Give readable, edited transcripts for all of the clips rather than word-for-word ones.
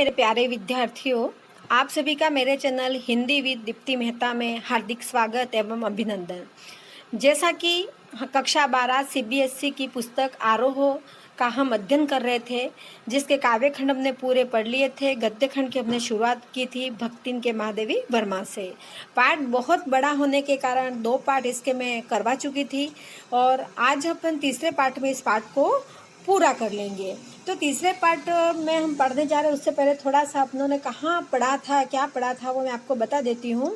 मेरे प्यारे विद्यार्थियों, आप सभी का मेरे चैनल हिंदी विद दीप्ति मेहता में हार्दिक स्वागत एवं अभिनंदन। जैसा कि कक्षा 12 सीबीएसई की पुस्तक आरोह का हम अध्ययन कर रहे थे, जिसके काव्य खंड हमने पूरे पढ़ लिए थे। गद्य खंड की हमने शुरुआत की थी भक्तिन के महादेवी वर्मा से। पाठ बहुत बड़ा होने के कारण 2 पाठ इसके मैं करवा चुकी थी और आज अपन तीसरे पाठ में इस पाठ को पूरा कर लेंगे। तो तीसरे पार्ट में हम पढ़ने जा रहे हैं, उससे पहले थोड़ा सा अपनों ने कहाँ पढ़ा था, क्या पढ़ा था, वो मैं आपको बता देती हूँ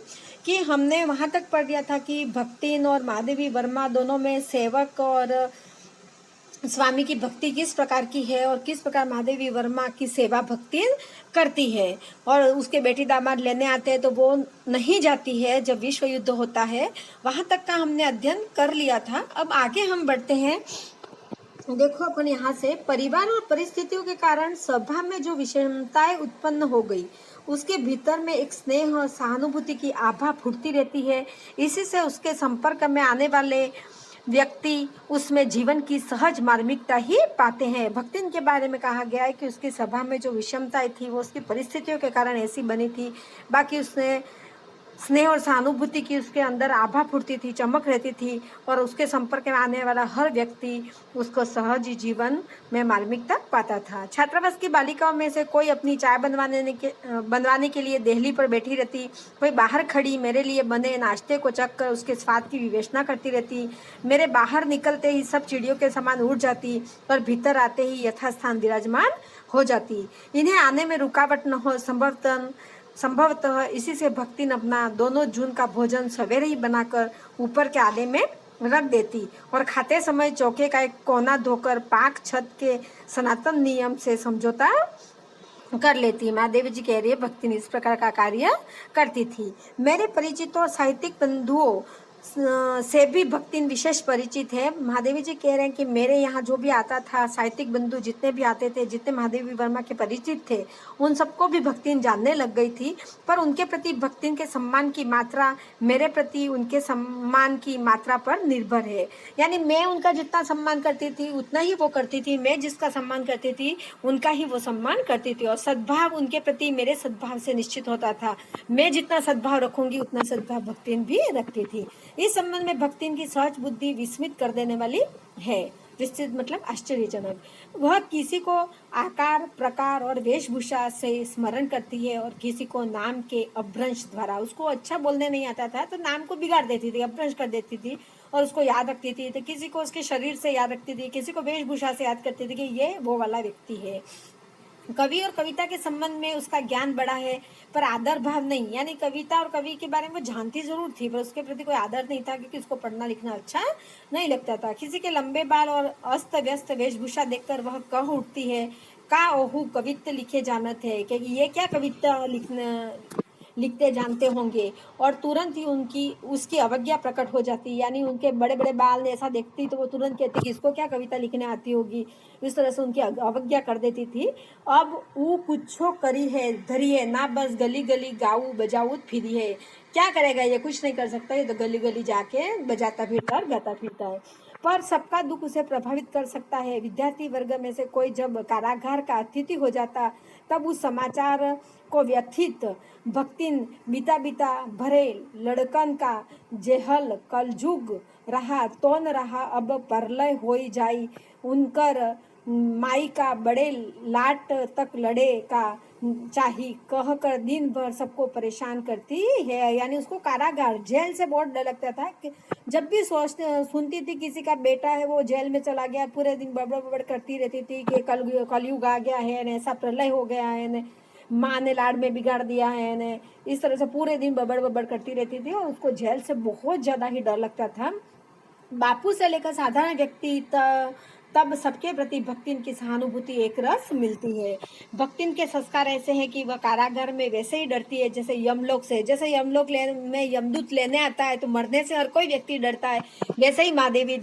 कि हमने वहाँ तक पढ़ लिया था कि भक्तिन और महादेवी वर्मा दोनों में सेवक और स्वामी की भक्ति किस प्रकार की है और किस प्रकार महादेवी वर्मा की सेवा भक्ति करती है। और उसके बेटी दामाद लेने आते हैं तो वो नहीं जाती है जब विश्व युद्ध होता है। वहाँ तक का हमने अध्ययन कर लिया था। अब आगे हम बढ़ते हैं। देखो अपन यहाँ से परिवार और परिस्थितियों के कारण सभा में जो विषमताएं उत्पन्न हो गई, उसके भीतर में एक स्नेह और सहानुभूति की आभा फूटती रहती है। इसी से उसके संपर्क में आने वाले व्यक्ति उसमें जीवन की सहज मार्मिकता ही पाते हैं। भक्तिन के बारे में कहा गया है कि उसकी सभा में जो विषमताएं थी वो उसकी परिस्थितियों के कारण ऐसी बनी थी। बाकी उसने स्नेह और सहानुभूति की उसके अंदर आभा फूटती थी, चमक रहती थी और उसके संपर्क में आने वाला हर व्यक्ति उसको सहज जीवन में मार्मिकता पाता था। छात्रावास की बालिकाओं में से कोई अपनी चाय बनवाने के लिए देहली पर बैठी रहती, कोई बाहर खड़ी मेरे लिए बने नाश्ते को चख कर उसके स्वाद की विवेचना करती रहती। मेरे बाहर निकलते ही सब चिड़ियों के समान उड़ जाती और भीतर आते ही यथास्थान विराजमान हो जाती। इन्हें आने में रुकावट न हो, संभवतः इसी से भक्तिन अपना 2 जून का भोजन सवेरे ही बनाकर ऊपर के आले में रख देती और खाते समय चौके का एक कोना धोकर पाक छत के सनातन नियम से समझौता कर लेती। महादेवी जी कह रही है भक्तिन इस प्रकार का कार्य करती थी। मेरे परिचितों और साहित्यिक बंधुओं से भी भक्तिन विशेष परिचित है। महादेवी जी कह रहे हैं कि मेरे यहाँ जो भी आता था, साहित्यिक बंधु जितने भी आते थे, जितने महादेवी वर्मा के परिचित थे, उन सबको भी भक्तिन जानने लग गई थी। पर उनके प्रति भक्तिन के सम्मान की मात्रा मेरे प्रति उनके सम्मान की मात्रा पर निर्भर है। यानी मैं उनका जितना सम्मान करती थी उतना ही वो करती थी, मैं जिसका सम्मान करती थी उनका ही वो सम्मान करती थी। और सद्भाव उनके प्रति मेरे सद्भाव से निश्चित होता था। मैं जितना सद्भाव रखूंगी उतना सद्भाव भक्तिन भी रखती थी। इस संबंध में भक्तिन की सहज बुद्धि विस्मित कर देने वाली है। विस्तृत मतलब आश्चर्यजनक। वह किसी को आकार, प्रकार और वेशभूषा से स्मरण करती है और किसी को नाम के अपभ्रंश द्वारा, उसको अच्छा बोलने नहीं आता था तो नाम को बिगाड़ देती थी, अपभ्रंश कर देती थी और उसको याद रखती थी। तो किसी को उसके शरीर से याद रखती थी, किसी को वेशभूषा से याद करती थी कि ये वो वाला व्यक्ति है। कवि और कविता के संबंध में उसका ज्ञान बड़ा है पर आदर भाव नहीं। यानी कविता और कवि के बारे में जानती जरूर थी पर उसके प्रति कोई आदर नहीं था, क्योंकि उसको पढ़ना लिखना अच्छा नहीं लगता था। किसी के लंबे बाल और अस्त व्यस्त वेशभूषा देखकर वह कह उठती है, का ओहू कवित्व लिखे जानत है, कि ये क्या कविता लिखते जानते होंगे। और तुरंत ही उसकी अवज्ञा प्रकट हो जाती। यानी उनके बड़े बड़े बाल ऐसा देखती तो वो तुरंत कहती कि इसको क्या कविता लिखने आती होगी। इस तरह से उनकी अवज्ञा कर देती थी। अब वो कुछो करी है धरी है ना, बस गली गली गाऊ बजाऊत फिरी है। क्या करेगा ये, कुछ नहीं कर सकता, ये तो गली गली जाके बजाता फिरता और गाता फिरता है। पर सबका दुख उसे प्रभावित कर सकता है। विद्यार्थी वर्ग में से कोई जब कारागार का अतिथि हो जाता तब उस समाचार को व्यथित भक्तिन बीता बीता भरे लड़कन का जेहल कलजुग रहा तो न रहा, अब परलय होई जाई उनकर माई का बड़े लाट तक लड़े का चाही कह कर दिन भर सबको परेशान करती है। यानी उसको कारागार, जेल से बहुत डर लगता था कि जब भी सुनती थी किसी का बेटा है वो जेल में चला गया, पूरे दिन बड़बड़ बड़बड़ करती रहती थी कि कलयुग आ गया है न, ऐसा प्रलय हो गया है न, माँ ने लाड़ में बिगाड़ दिया है न। इस तरह से पूरे दिन बबड़ बबड़ करती रहती थी और उसको जेल से बहुत ज़्यादा ही डर लगता था। बापू से लेकर साधारण व्यक्ति तब सबके प्रति भक्तिन की सहानुभूति एक रस मिलती है। भक्तिन के संस्कार ऐसे हैं कि वह कारागार में वैसे ही डरती है जैसे यमलोक से। जैसे यमलोक में यमदूत लेने आता है तो मरने से हर कोई व्यक्ति डरता है, वैसे ही महादेवी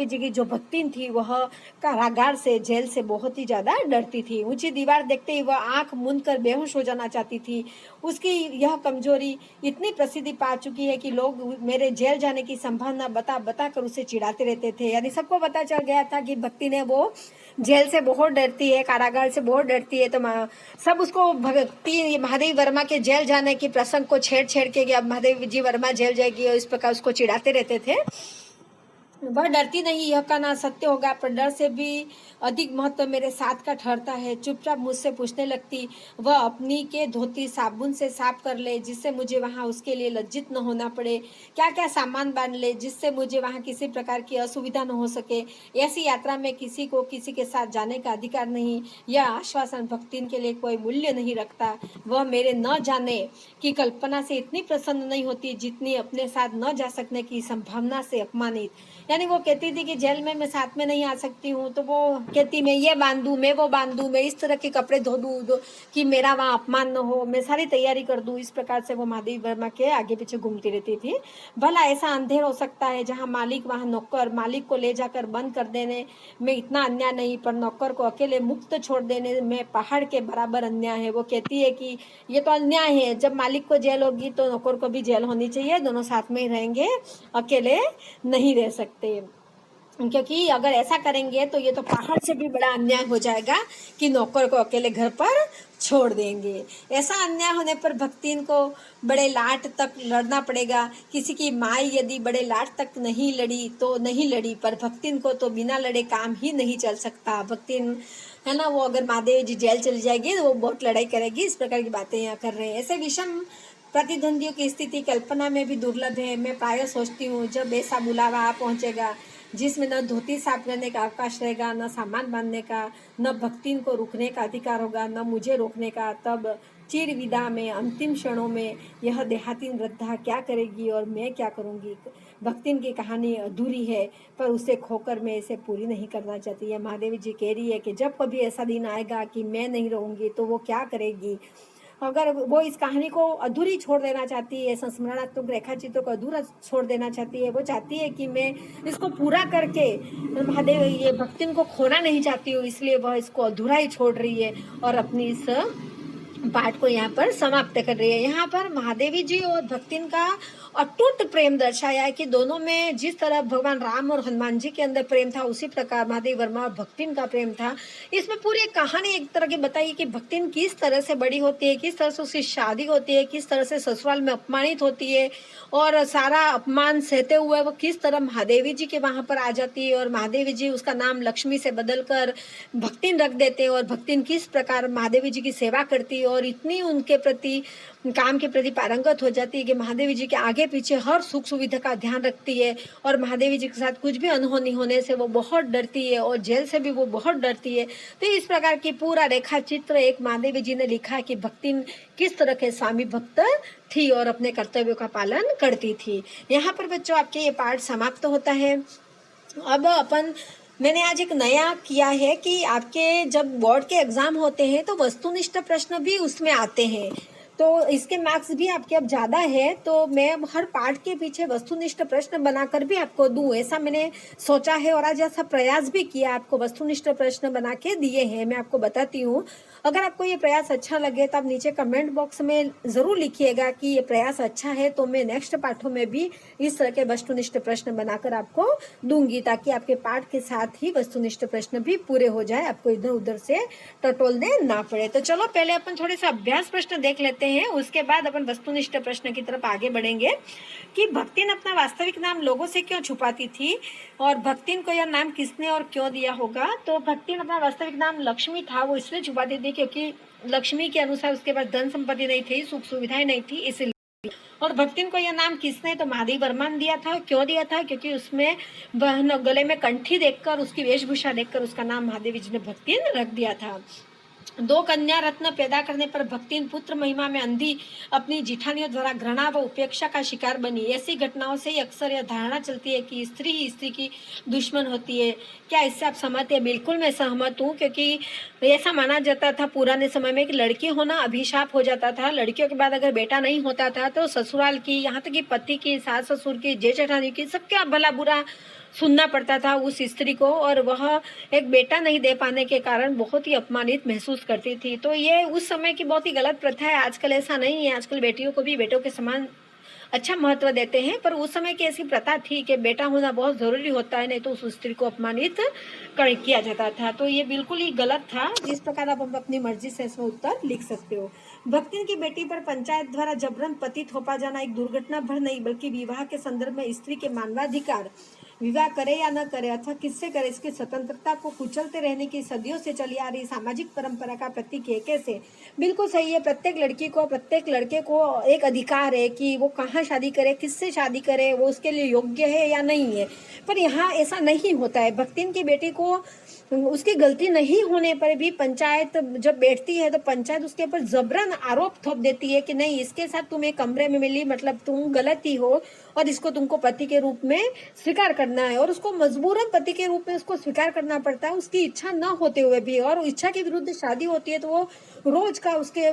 जी की जो भक्तिन थी वह कारागार से, जेल से बहुत ही ज़्यादा डरती थी। ऊंची दीवार देखते ही वह आंख मूंद कर बेहोश हो जाना चाहती थी। उसकी यह कमजोरी इतनी प्रसिद्धि पा चुकी है कि लोग मेरे जेल जाने की संभावना बता कर उसे चिढ़ाते रहते थे। यानी सबको पता चल गया था था कि भक्ति ने वो जेल से बहुत डरती है, कारागार से बहुत डरती है, तो सब उसको भक्ति महादेवी वर्मा के जेल जाने की प्रसंग को छेड़ छेड़ के कि अब महादेवी जी वर्मा जेल जाएगी और इस प्रकार उसको चिढ़ाते रहते थे। वह डरती नहीं, यह कहना सत्य होगा, पर डर से भी अधिक महत्व मेरे साथ का ठहरता है। चुपचाप मुझसे पूछने लगती, वह अपनी के धोती साबुन से साफ कर ले जिससे मुझे वहाँ उसके लिए लज्जित न होना पड़े, क्या क्या सामान बांध ले जिससे मुझे वहाँ किसी प्रकार की असुविधा न हो सके। ऐसी यात्रा में किसी को किसी के साथ जाने का अधिकार नहीं। यह आश्वासन भक्तिन के लिए कोई मूल्य नहीं रखता। वह मेरे न जाने की कल्पना से इतनी प्रसन्न नहीं होती जितनी अपने साथ न जा सकने की संभावना से अपमानित। यानी वो कहती थी कि जेल में मैं साथ में नहीं आ सकती हूँ, तो वो कहती मैं ये बांधूँ, मैं वो बांधूँ, मैं इस तरह के कपड़े धो दूँ कि मेरा वहाँ अपमान न हो, मैं सारी तैयारी कर दूँ। इस प्रकार से वो महादेवी वर्मा के आगे पीछे घूमती रहती थी। भला ऐसा अंधेर हो सकता है जहाँ मालिक वहाँ नौकर, मालिक को ले जाकर बंद कर देने में इतना अन्याय नहीं, पर नौकर को अकेले मुक्त छोड़ देने में पहाड़ के बराबर अन्याय है। वो कहती है कि ये तो अन्याय है, जब मालिक को जेल होगी तो नौकर को भी जेल होनी चाहिए, दोनों साथ में ही रहेंगे, अकेले नहीं रह सकते। क्योंकि अगर ऐसा करेंगे तो ये तो पहाड़ से भी बड़ा अन्याय हो जाएगा कि नौकर को अकेले घर पर छोड़ देंगे। ऐसा अन्याय होने पर भक्तिन को बड़े लाट तक लड़ना पड़ेगा। किसी की माई यदि बड़े लाट तक नहीं लड़ी तो नहीं लड़ी, पर भक्तिन को तो बिना लड़े काम ही नहीं चल सकता। भक्तिन है ना, वो अगर महादेव जी जेल चली जाएगी तो वो बहुत लड़ाई करेगी। इस प्रकार की बातें यहाँ कर रहे हैं। ऐसे विषम प्रतिद्वंदियों की स्थिति कल्पना में भी दुर्लभ है। मैं प्राय सोचती हूँ जब ऐसा बुलावा आ पहुँचेगा जिसमें न धोती साफ करने का अवकाश रहेगा, न सामान बांधने का, न भक्तिन को रुकने का अधिकार होगा, न मुझे रोकने का, तब चिर विदा में अंतिम क्षणों में यह देहातीन वृद्धा क्या करेगी और मैं क्या करूँगी। भक्तिन की कहानी अधूरी है, पर उसे खोकर मैं इसे पूरी नहीं करना चाहती है। महादेवी जी कह रही है कि जब कभी ऐसा दिन आएगा कि मैं नहीं रहूँगी तो वो क्या करेगी। अगर वो इस कहानी को अधूरी छोड़ देना चाहती है, संस्मरणात्मक रेखाचित्रों को अधूरा छोड़ देना चाहती है, वो चाहती है कि मैं इसको पूरा करके महादेव ये भक्तिन को खोना नहीं चाहती हूँ, इसलिए वह इसको अधूरा ही छोड़ रही है और अपनी इस पाठ को यहाँ पर समाप्त कर रही है। यहाँ पर महादेवी जी और भक्तिन का अटूट प्रेम दर्शाया है कि दोनों में जिस तरह भगवान राम और हनुमान जी के अंदर प्रेम था, उसी प्रकार महादेवी वर्मा और भक्तिन का प्रेम था। इसमें पूरी एक कहानी एक तरह की बताई कि भक्तिन किस तरह से बड़ी होती है, किस तरह से उसकी शादी होती है, किस तरह से ससुराल में अपमानित होती है और सारा अपमान सहते हुए वो किस तरह महादेवी जी के वहाँ पर आ जाती है और महादेवी जी उसका नाम लक्ष्मी से बदलकर भक्तिन रख देते हैं और भक्तिन किस प्रकार महादेवी जी की सेवा करती है और इतनी उनके प्रति काम के प्रति पारंगत हो जाती है कि महादेवी जी के आगे पीछे हर सुख सुविधा का ध्यान रखती है और महादेवी जी के साथ कुछ भी अनहोनी होने से वो बहुत डरती है और जेल से भी वो बहुत डरती है। तो इस प्रकार की पूरा रेखा चित्र एक महादेवी जी ने लिखा है कि भक्तिन किस तरह के स्वामी भक्त थी और अपने कर्तव्यों का पालन करती थी। यहाँ पर बच्चों आपके ये पाठ समाप्त होता है। अब मैंने आज एक नया किया है कि आपके जब बोर्ड के एग्जाम होते हैं तो वस्तुनिष्ठ प्रश्न भी उसमें आते हैं, तो इसके मार्क्स भी आपके अब ज़्यादा है, तो मैं अब हर पार्ट के पीछे वस्तुनिष्ठ प्रश्न बनाकर भी आपको दूं, ऐसा मैंने सोचा है और आज ऐसा प्रयास भी किया, आपको वस्तुनिष्ठ प्रश्न बना के दिए हैं। मैं आपको बताती हूँ, अगर आपको ये प्रयास अच्छा लगे तो आप नीचे कमेंट बॉक्स में ज़रूर लिखिएगा कि ये प्रयास अच्छा है, तो मैं नेक्स्ट पाठों में भी इस तरह के वस्तुनिष्ठ प्रश्न बनाकर आपको दूंगी ताकि आपके पाठ के साथ ही वस्तुनिष्ठ प्रश्न भी पूरे हो जाए, आपको इधर उधर से टटोलने ना पड़े। तो चलो पहले अपन थोड़े से अभ्यास प्रश्न देख लेते हैं, उसके बाद अपन वस्तुनिष्ठ प्रश्न की तरफ आगे बढ़ेंगे कि भक्तिन अपना वास्तविक नाम लोगों से क्यों छुपाती थी और भक्तिन को यह नाम किसने और क्यों दिया होगा। तो भक्तिन अपना वास्तविक नाम लक्ष्मी था, वो इसलिए छुपाती थी क्योंकि लक्ष्मी के अनुसार उसके पास धन संपत्ति नहीं थी, सुख सुविधाएं नहीं थी, इसलिए। और भक्तिन को यह नाम किसने, तो महादेवी वर्मा ने दिया था। क्यों दिया था, क्योंकि उसमें गले में कंठी देखकर, उसकी वेशभूषा देखकर उसका नाम महादेवी जी ने भक्तिन रख दिया था। 2 कन्या रत्न पैदा करने पर भक्तिन पुत्र महिमा में अंधी अपनी जिठानियों द्वारा घृणा व उपेक्षा का शिकार बनी। ऐसी घटनाओं से ही अक्सर यह धारणा चलती है कि स्त्री ही स्त्री की दुश्मन होती है। क्या इससे आप सहमत हैं? बिल्कुल मैं सहमत हूँ, क्योंकि ऐसा माना जाता था पुराने समय में कि लड़की होना अभिशाप हो जाता था। लड़कियों के बाद अगर बेटा नहीं होता था तो ससुराल की, यहाँ तक कि पति की, सास ससुर की, जेठ जेठानी की, सबके भला बुरा सुनना पड़ता था उस स्त्री को और वह एक बेटा नहीं दे पाने के कारण बहुत ही अपमानित महसूस करती थी। तो ये उस समय की बहुत ही गलत प्रथा है। आजकल ऐसा नहीं है, आजकल बेटियों को भी बेटों के समान अच्छा महत्व देते हैं, पर उस समय की ऐसी प्रथा थी कि बेटा होना बहुत ज़रूरी होता है, नहीं तो उस स्त्री को अपमानित किया जाता था। तो ये बिल्कुल ही गलत था। जिस प्रकार आप अपनी मर्जी से इसमें उत्तर लिख सकते हो। भक्तिन की बेटी पर पंचायत द्वारा जबरन पति थोपा जाना एक दुर्घटना भर नहीं बल्कि विवाह के संदर्भ में स्त्री के मानवाधिकार, विवाह करे या न करे अथवा किससे करे, इसकी स्वतंत्रता को कुचलते रहने की सदियों से चली आ रही सामाजिक परंपरा का प्रतीक है। कैसे? बिल्कुल सही है। प्रत्येक लड़की को, प्रत्येक लड़के को एक अधिकार है कि वो कहाँ शादी करे, किससे शादी करे, वो उसके लिए योग्य है या नहीं है। पर यहाँ ऐसा नहीं होता है। भक्तिन की बेटी को उसकी गलती नहीं होने पर भी पंचायत जब बैठती है तो पंचायत उसके ऊपर जबरन आरोप थोप देती है कि नहीं, इसके साथ तुम एक कमरे में मिली मतलब तुम गलत ही हो और इसको तुमको पति के रूप में स्वीकार करना है। और उसको मजबूरन पति के रूप में उसको स्वीकार करना पड़ता है, उसकी इच्छा न होते हुए भी। और इच्छा के विरुद्ध शादी होती है तो वो रोज का उसके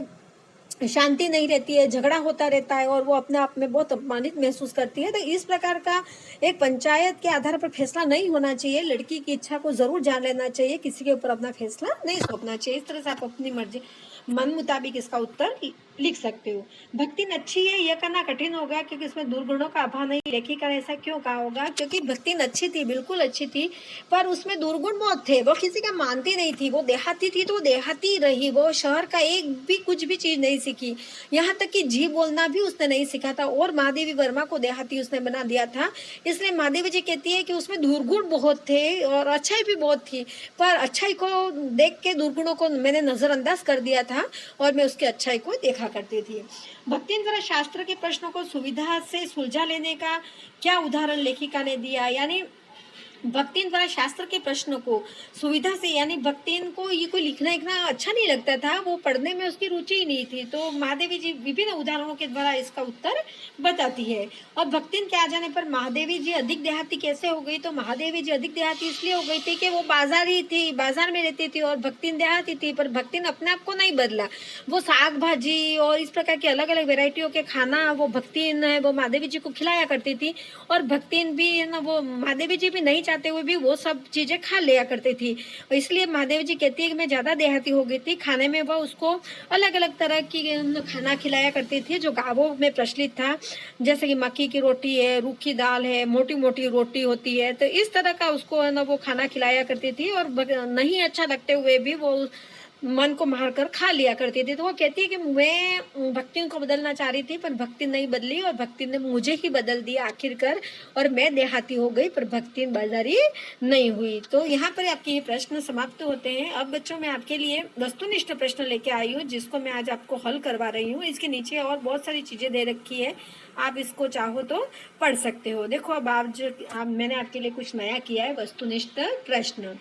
शांति नहीं रहती है, झगड़ा होता रहता है और वो अपने आप में बहुत अपमानित महसूस करती है। तो इस प्रकार का एक पंचायत के आधार पर फैसला नहीं होना चाहिए। लड़की की इच्छा को जरूर जान लेना चाहिए, किसी के ऊपर अपना फैसला नहीं सौंपना चाहिए। इस तरह से आप अपनी मर्जी मन मुताबिक इसका उत्तर लिख सकते हो। भक्ति अच्छी है यह करना कठिन होगा क्योंकि इसमें दुर्गुणों का अभाव नहीं। लेखिका ने ऐसा क्यों कहा होगा? क्योंकि भक्ति अच्छी थी, बिल्कुल अच्छी थी, पर उसमें दुर्गुण बहुत थे। वो किसी का मानती नहीं थी, वो देहाती थी तो वो देहाती रही, वो शहर का एक भी कुछ भी चीज नहीं सीखी, यहाँ तक कि जी बोलना भी उसने नहीं सीखा था। और महादेवी वर्मा को देहाती उसने बना दिया था। इसलिए महादेवी जी कहती है कि उसमें दुर्गुण बहुत थे और अच्छाई भी बहुत थी, पर अच्छाई को देख के दुर्गुणों को मैंने नजरअंदाज कर दिया था और मैं उसकी अच्छाई को देखा करती थी। भक्ति द्वारा शास्त्र के प्रश्नों को सुविधा से सुलझा लेने का क्या उदाहरण लेखिका ने दिया? यानी भक्तिन द्वारा शास्त्र के प्रश्न को सुविधा से, यानी भक्तिन को ये कोई लिखना लिखना अच्छा नहीं लगता था, वो पढ़ने में उसकी रुचि ही नहीं थी। तो महादेवी जी विभिन्न उदाहरणों के द्वारा इसका उत्तर बताती है। और भक्तिन के आ जाने पर महादेवी जी अधिक देहाती कैसे हो गई? तो महादेवी जी अधिक देहाती इसलिए हो गई थी कि वो बाजारी थी, बाजार में रहती थी, और भक्तिन देहाती थी। पर भक्तिन अपने आप को नहीं बदला, वो साग भाजी और इस प्रकार की अलग अलग वेराइटियों के खाना वो भक्तिन है वो महादेवी जी को खिलाया करती थी। और भक्तिन भी है ना, वो महादेवी जी भी नहीं चाहते हुए भी वो सब चीजें खा लिया करती थी। इसलिए महादेवी जी कहती है कि मैं ज्यादा देहाती हो गई थी। खाने में वो उसको अलग अलग तरह की खाना खिलाया करती थी जो गांवों में प्रचलित था, जैसे कि मक्की की रोटी है, रूखी दाल है, मोटी मोटी रोटी होती है। तो इस तरह का उसको है ना वो खाना खिलाया करती थी और नहीं अच्छा लगते हुए भी वो मन को मारकर खा लिया करती थी। तो वो कहती है कि मैं भक्ति को बदलना चाह रही थी पर भक्ति नहीं बदली और भक्ति ने मुझे ही बदल दिया आखिरकार, और मैं देहाती हो गई पर भक्ति बाजारी नहीं हुई। तो यहाँ पर आपके ये प्रश्न समाप्त होते हैं। अब बच्चों मैं आपके लिए वस्तुनिष्ठ प्रश्न लेके आई हूँ जिसको मैं आज आपको हल करवा रही हूँ। इसके नीचे और बहुत सारी चीजें दे रखी है, आप इसको चाहो तो पढ़ सकते हो। देखो अब मैंने आपके लिए कुछ नया किया है, वस्तुनिष्ठ प्रश्न।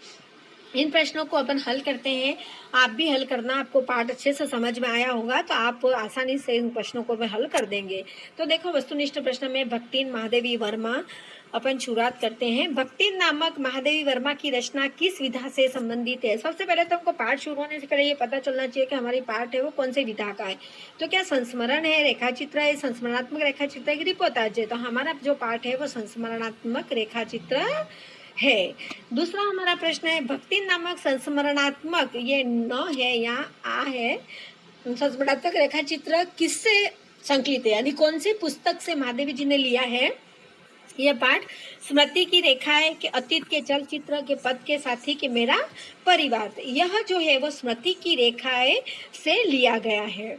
इन प्रश्नों को अपन हल करते हैं, आप भी हल करना। आपको पाठ अच्छे से समझ में आया होगा तो आप आसानी से इन प्रश्नों को भी हल कर देंगे। तो देखो वस्तुनिष्ठ प्रश्न में भक्तिन महादेवी वर्मा अपन शुरुआत करते हैं। भक्तिन नामक महादेवी वर्मा की रचना किस विधा से संबंधित है? सबसे पहले तो हमको पाठ शुरू होने से पहले ये पता चलना चाहिए कि हमारी पाठ है वो कौन से विधा का है। तो क्या संस्मरण है, रेखाचित्र है, संस्मरणात्मक रेखाचित्र है कि रिपोर्टाज है? तो हमारा जो पाठ है वो संस्मरणात्मक रेखाचित्र है। दूसरा हमारा प्रश्न है भक्ति नामक संस्मरणात्मक, ये न है या आ है, संस्मरणात्मक रेखाचित्र किससे संकलित है, यानी कौन सी पुस्तक से महादेवी जी ने लिया है? यह पाठ स्मृति की रेखा है कि अतीत के चलचित्र के पद के साथी के मेरा परिवार, यह जो है वो स्मृति की रेखाएं से लिया गया है।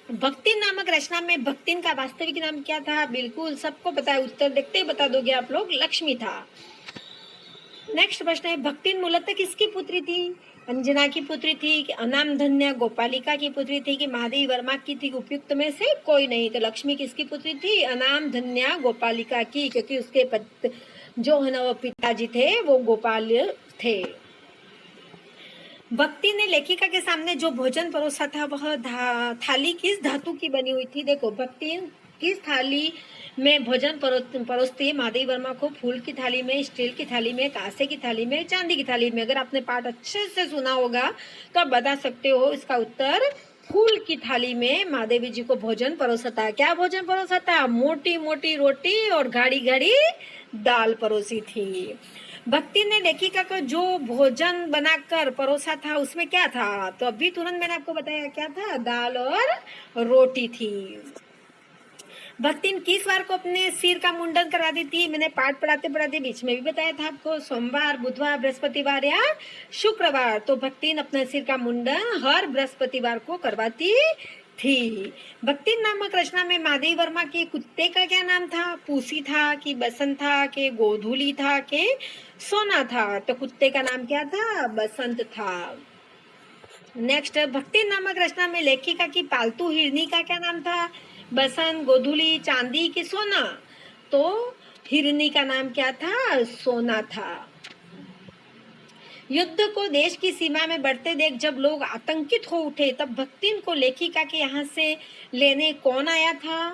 भक्तिन नामक रचना में भक्तिन का वास्तविक नाम क्या था? बिल्कुल सबको पता है, उत्तर देखते ही बता दोगे आप लोग, लक्ष्मी था। नेक्स्ट प्रश्न है भक्तिन मूलतः किसकी पुत्री थी? अंजना की पुत्री थी कि अनाम धन्य गोपालिका की पुत्री थी कि महादेवी वर्मा की थी? उपयुक्त में से कोई नहीं। तो लक्ष्मी किसकी पुत्री थी? अनाम धन्य गोपालिका की, क्योंकि उसके जो है ना वो पिताजी थे वो गोपाल थे। भक्ति ने लेखिका के सामने जो भोजन परोसा था वह थाली किस धातु की बनी हुई थी? देखो भक्ति किस थाली में भोजन परोसती है महादेवी वर्मा को? फूल की थाली में, स्टील की थाली में, कांसे की थाली में, चांदी की थाली में? अगर आपने पाठ अच्छे से सुना होगा तो आप बता सकते हो इसका उत्तर फूल की थाली में महादेवी जी को भोजन परोसा था। क्या भोजन परोसा था? मोटी मोटी रोटी और गाढ़ी गाढ़ी दाल परोसी थी। भक्ति ने लेखिका को जो भोजन बनाकर परोसा था उसमें क्या था? तो अभी तुरंत मैंने आपको बताया क्या था, दाल और रोटी थी। भक्तिन किस बार को अपने सिर का मुंडन कराती थी? मैंने पाठ पढ़ाते पढ़ाते बीच में भी बताया था आपको, सोमवार, बुधवार, बृहस्पतिवार या शुक्रवार। तो भक्तिन अपने सिर का मुंडन हर बृहस्पतिवार को करवाती थी। भक्तिन नामक रचना में महादेवी वर्मा के कुत्ते का क्या नाम था? पूसी था कि बसंत था कि गोधूली था कि सोना था? तो कुत्ते का नाम क्या था? बसंत था। नेक्स्ट, भक्ति नामक रचना में लेखिका की पालतू हिरनी का क्या नाम था? बसंत, गोधूली, चांदी की सोना? तो हिरनी का नाम क्या था? सोना था। युद्ध को देश की सीमा में बढ़ते देख जब लोग आतंकित हो उठे तब भक्तिन को लेखिका के यहाँ से लेने कौन आया था?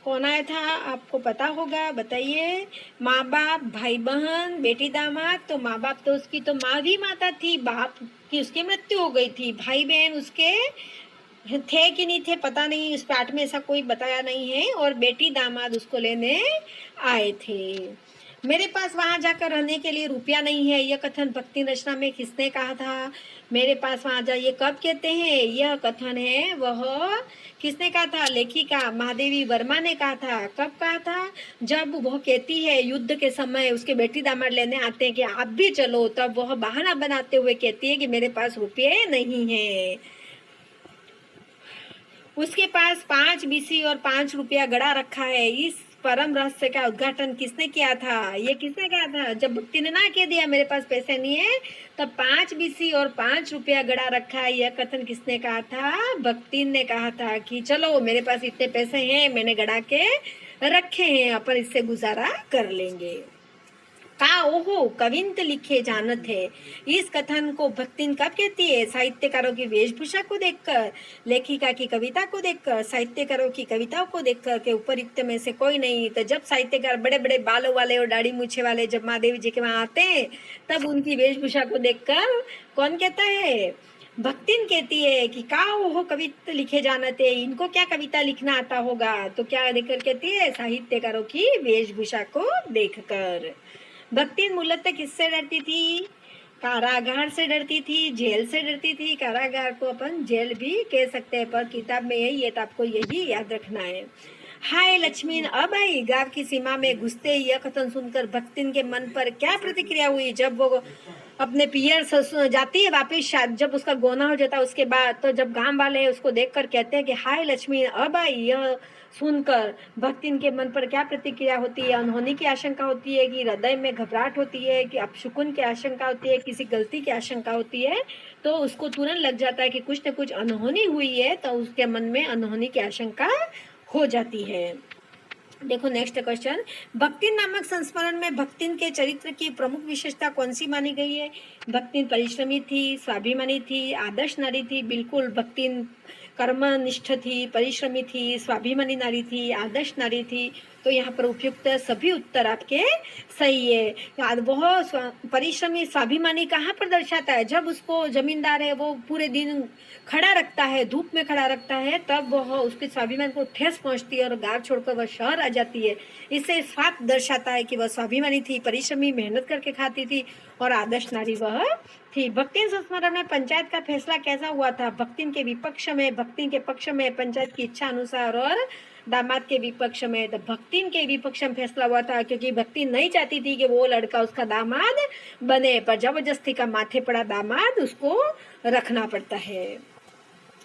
कौन आया था आपको पता होगा, बताइए। माँ बाप, भाई बहन, बेटी दामाद। तो माँ बाप तो उसकी तो माँ भी माता थी, बाप की उसकी मृत्यु हो गई थी, भाई बहन उसके थे कि नहीं थे पता नहीं, उस पाठ में ऐसा कोई बताया नहीं है, और बेटी दामाद उसको लेने आए थे। मेरे पास वहां जाकर रहने के लिए रुपया नहीं है, यह कथन भक्ति रचना में किसने कहा था? मेरे पास वहां जा, ये कब कहते हैं? यह कथन है वह किसने कहा था? लेखिका महादेवी वर्मा ने कहा था। कब कहा था? जब वह कहती है युद्ध के समय उसके बेटी दामाद लेने आते हैं कि आप भी चलो, तब वह बहाना बनाते हुए कहती है कि मेरे पास रुपये नहीं है। उसके पास 5 बीसी और 5 रुपया गड़ा रखा है। इस परम रहस्य का उद्घाटन किसने किया था? ये किसने कहा था? जब भक्ति ने ना कह दिया मेरे पास पैसे नहीं है, तब 5 बीसी और 5 रुपया गड़ा रखा है, यह कथन किसने कहा था? भक्ति ने कहा था कि चलो मेरे पास इतने पैसे हैं, मैंने गड़ा के रखे हैं, अपन इससे गुजारा कर लेंगे। का ओहो कविंत लिखे जानत है। इस कथन को भक्तिन कब कहती है? साहित्यकारों की वेशभूषा को देखकर, लेखिका की कविता को देखकर, साहित्यकारों की कविताओं को देखकर के उपयुक्त में से कोई नहीं। तो जब साहित्यकार बड़े बड़े बालों वाले और दाढ़ी मूछे वाले जब महादेवी जी के वहां आते हैं, तब उनकी वेशभूषा को देखकर कौन कहता है? भक्तिन कहती है कि का ओहो कविता लिखे जानते, इनको क्या कविता लिखना आता होगा? तो क्या देखकर कहती है? साहित्यकारों की वेशभूषा को देखकर। भक्ति मूलतः किससे डरती थी? कारागार से डरती थी, जेल से डरती थी। कारागार को अपन जेल भी कह सकते हैं, पर किताब में यही है तो आपको यही याद रखना है। हाय लक्ष्मी अब आई। गांव की सीमा में घुसते ही यह कथन सुनकर भक्तिन के मन पर क्या प्रतिक्रिया हुई? जब वो अपने पियर जाती है वापिस, जब उसका गोना हो जाता है उसके बाद, तो जब गांव वाले उसको देखकर कहते हैं कि हाय लक्ष्मी अब आई, यह सुनकर भक्तिन के मन पर क्या प्रतिक्रिया होती है? अनहोनी की आशंका होती है कि हृदय में घबराहट होती है कि अपशुकुन की आशंका होती है, किसी गलती की आशंका होती है? तो उसको तुरंत लग जाता है कि कुछ न कुछ अनहोनी हुई है, तो उसके मन में अनहोनी की आशंका हो जाती है। देखो नेक्स्ट क्वेश्चन, भक्तिन नामक संस्मरण में भक्तिन के चरित्र की प्रमुख विशेषता कौन सी मानी गई है? भक्तिन परिश्रमी थी, स्वाभिमानी थी, आदर्श नारी थी। बिल्कुल, भक्तिन कर्मनिष्ठ थी, परिश्रमी थी, स्वाभिमानी नारी थी, आदर्श नारी थी। तो यहाँ पर उपयुक्त सभी उत्तर आपके सही है। वह परिश्रमी स्वाभिमानी कहाँ पर दर्शाता है? जब उसको जमींदार है वो पूरे दिन खड़ा रखता है, धूप में खड़ा रखता है, तब वह उसके स्वाभिमान को ठेस पहुंचती है और गांव छोड़कर वह शहर आ जाती है। इससे साफ दर्शाता है कि वह स्वाभिमानी थी, परिश्रमी, मेहनत करके खाती थी और आदर्श नारी वह थी। भक्तिन संस्मरण में पंचायत का फैसला कैसा हुआ था? भक्तिन के विपक्ष में, भक्तिन के पक्ष में, पंचायत की इच्छा अनुसार, और दामाद के विपक्ष में। तो भक्तिन के विपक्ष में फैसला हुआ था, क्योंकि भक्तिन नहीं चाहती थी कि वो लड़का उसका दामाद बने, पर जबरदस्ती का माथे पड़ा दामाद उसको रखना पड़ता है।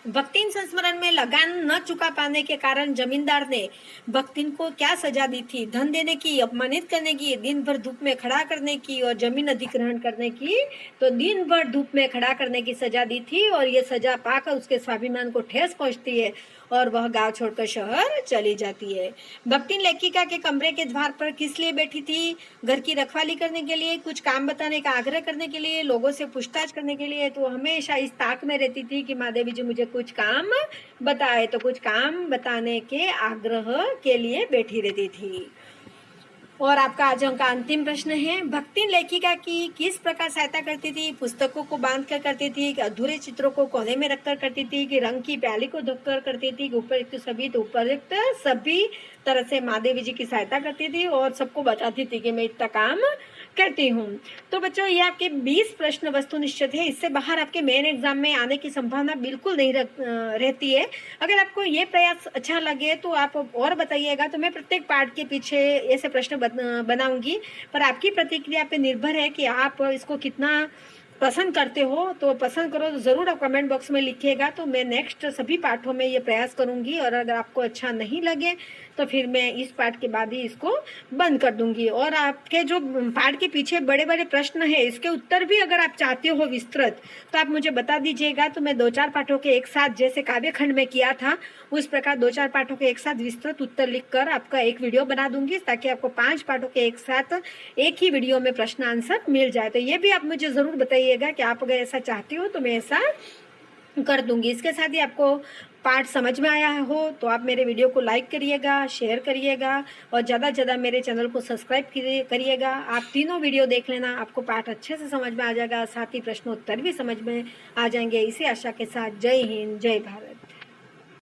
भक्तिन संस्मरण में लगान न चुका पाने के कारण जमींदार ने भक्तिन को क्या सजा दी थी? धन देने की, अपमानित करने की, दिन भर धूप में खड़ा करने की और जमीन अधिग्रहण करने की। तो दिन भर धूप में खड़ा करने की सजा दी थी, और ये सजा पाकर उसके स्वाभिमान को ठेस पहुंचती है और वह गांव छोड़कर शहर चली जाती है। भक्तिन लेखिका के कमरे के द्वार पर किस लिए बैठी थी? घर की रखवाली करने के लिए, कुछ काम बताने का आग्रह करने के लिए, लोगों से पूछताछ करने के लिए? तो हमेशा इस ताक में रहती थी कि महादेवी जी मुझे कुछ काम बताए, तो कुछ काम बताने के आग्रह के लिए बैठी रहती थी। और आपका आज का अंतिम प्रश्न है, भक्तिन लेखिका की किस प्रकार सहायता करती थी? पुस्तकों को बांध कर करती थी कि अधूरे चित्रों को कोने में रखकर करती थी कि रंग की प्याली को ढककर करती थी कि उपयुक्त सभी तरह से महादेवी जी की सहायता करती थी और सबको बताती थी कि मैं इतना काम करती हूँ। तो बच्चों ये आपके 20 प्रश्न वस्तु निश्चित है, इससे बाहर आपके मेन एग्जाम में आने की संभावना बिल्कुल नहीं रहती है। अगर आपको ये प्रयास अच्छा लगे तो आप और बताइएगा, तो मैं प्रत्येक पार्ट के पीछे ऐसे प्रश्न बनाऊंगी, पर आपकी प्रतिक्रिया पे निर्भर है कि आप इसको कितना पसंद करते हो। तो पसंद करो तो ज़रूर आप कमेंट बॉक्स में लिखिएगा, तो मैं नेक्स्ट सभी पाठों में ये प्रयास करूँगी। और अगर आपको अच्छा नहीं लगे तो फिर मैं इस पाठ के बाद ही इसको बंद कर दूंगी। और आपके जो पाठ के पीछे बड़े बड़े प्रश्न हैं, इसके उत्तर भी अगर आप चाहते हो विस्तृत, तो आप मुझे बता दीजिएगा, तो मैं 2-4 पाठों के एक साथ, जैसे काव्यखंड में किया था उस प्रकार 2-4 पाठों के एक साथ विस्तृत उत्तर लिखकर आपका एक वीडियो बना दूंगी, ताकि आपको 5 पाठों के एक साथ एक ही वीडियो में प्रश्न आंसर मिल जाए। तो ये भी आप मुझे ज़रूर बताइएगा कि आप अगर ऐसा चाहती हो तो मैं ऐसा कर दूंगी। इसके साथ ही आपको पाठ समझ में आया हो तो आप मेरे वीडियो को लाइक करिएगा, शेयर करिएगा और ज़्यादा से ज़्यादा मेरे चैनल को सब्सक्राइब करिएगा। आप तीनों वीडियो देख लेना, आपको पाठ अच्छे से समझ में आ जाएगा, साथ ही प्रश्नोत्तर भी समझ में आ जाएंगे। इसी आशा के साथ जय हिंद, जय भारत।